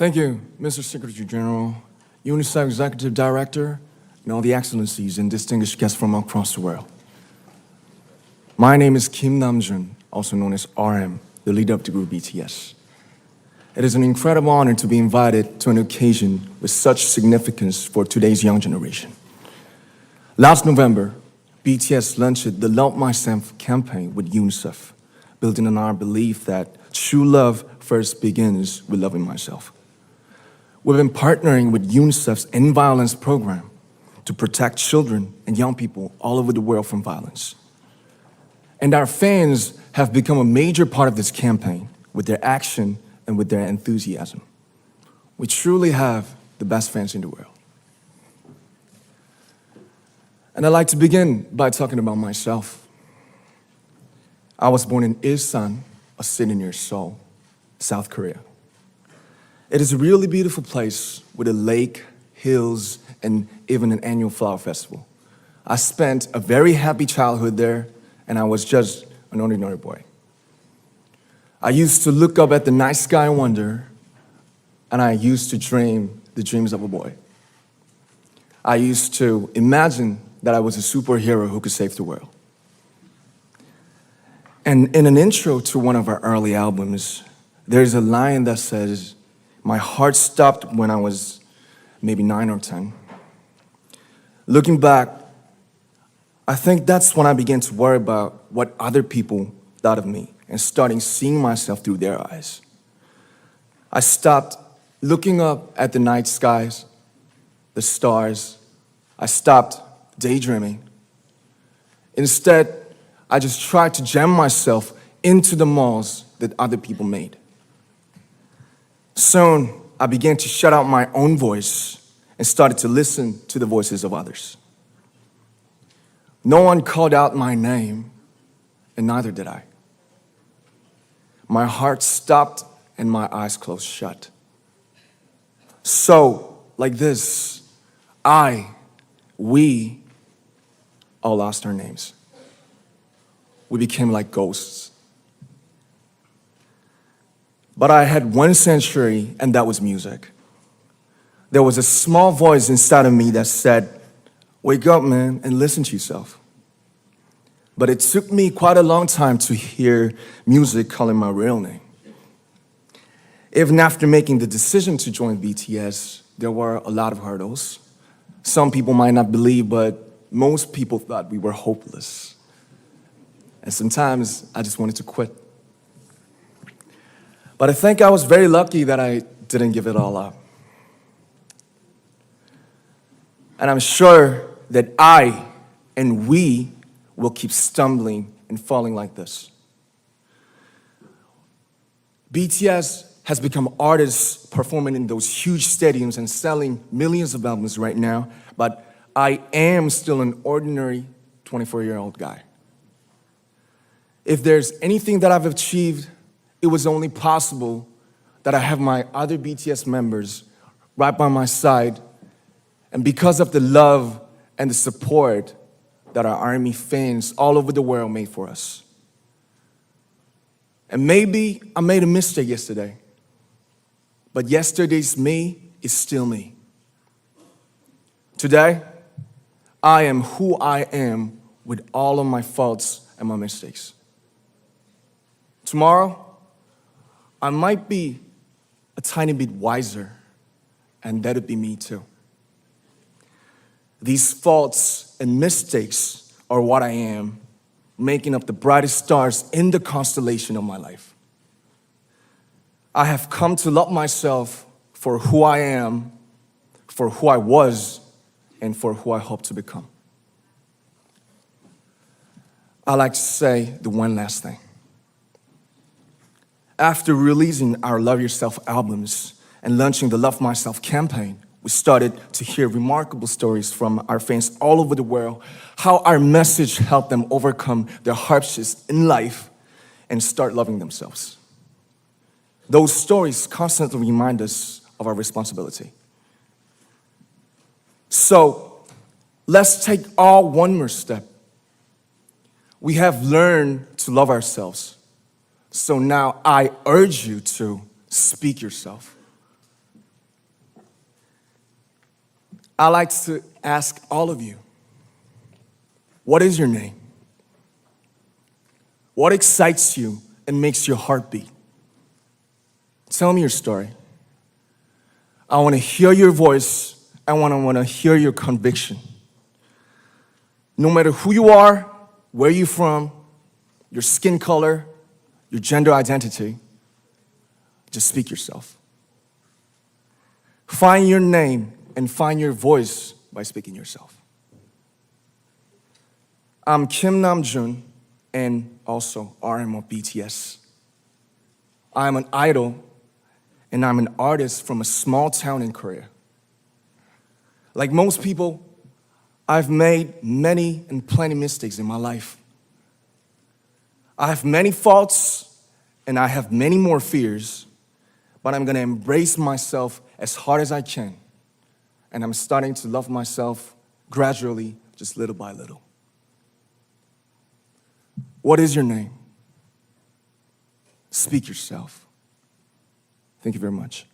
Thank you, Mr. Secretary General, UNICEF Executive Director, and all the excellencies and distinguished guests from across the world. My name is Kim Namjoon, also known as RM, the leader of the group BTS. It is an incredible honor to be invited to an occasion with such significance for today's young generation. Last November, BTS launched the Love Myself campaign with UNICEF, building on our belief that true love first begins with loving myself. We've been partnering with UNICEF's End Violence program to protect children and young people all over the world from violence. And our fans have become a major part of this campaign with their action and with their enthusiasm. We truly have the best fans in the world. And I'd like to begin by talking about myself. I was born in Ilsan, a city near Seoul, South Korea. It is a really beautiful place with a lake, hills, and even an annual flower festival. I spent a very happy childhood there, and I was just an ordinary boy. I used to look up at the night sky and wonder, and I used to dream the dreams of a boy. I used to imagine that I was a superhero who could save the world. And in an intro to one of our early albums, there's a line that says, "My heart stopped when I was maybe 9 or 10. Looking back, I think that's when I began to worry about what other people thought of me and starting seeing myself through their eyes. I stopped looking up at the night skies, the stars. I stopped daydreaming. Instead, I just tried to jam myself into the malls that other people made. Soon, I began to shut out my own voice and started to listen to the voices of others. No one called out my name, and neither did I. My heart stopped and my eyes closed shut. So, like this, we all lost our names. We became like ghosts. But I had one sanctuary, and that was music. There was a small voice inside of me that said, "Wake up, man, and listen to yourself." But it took me quite a long time to hear music calling my real name. Even after making the decision to join BTS, there were a lot of hurdles. Some people might not believe, but most people thought we were hopeless. And sometimes I just wanted to quit. But I think I was very lucky that I didn't give it all up. And I'm sure that I and we will keep stumbling and falling like this. BTS has become artists performing in those huge stadiums and selling millions of albums right now, but I am still an ordinary 24-year-old guy. If there's anything that I've achieved, it was only possible that I have my other BTS members right by my side, and because of the love and the support that our ARMY fans all over the world made for us. And maybe I made a mistake yesterday, but yesterday's me is still me. Today, I am who I am with all of my faults and my mistakes. Tomorrow, I might be a tiny bit wiser, and that'd be me too. These faults and mistakes are what I am, making up the brightest stars in the constellation of my life. I have come to love myself for who I am, for who I was, and for who I hope to become. I'd like to say the one last thing. After releasing our Love Yourself albums and launching the Love Myself campaign, we started to hear remarkable stories from our fans all over the world, how our message helped them overcome their hardships in life and start loving themselves. Those stories constantly remind us of our responsibility. So, let's take all one more step. We have learned to love ourselves. So now I urge you to speak yourself. I like to ask all of you, what is your name? What excites you and makes your heart beat? Tell me your story. I want to hear your voice. I want to hear your conviction. No matter who you are, where you're from, your skin color, your gender identity, just speak yourself. Find your name and find your voice by speaking yourself. I'm Kim Namjoon and also RM of BTS. I'm an idol and I'm an artist from a small town in Korea. Like most people, I've made many and plenty mistakes in my life. I have many faults and I have many more fears, but I'm gonna embrace myself as hard as I can. And I'm starting to love myself gradually, just little by little. What is your name? Speak yourself. Thank you very much.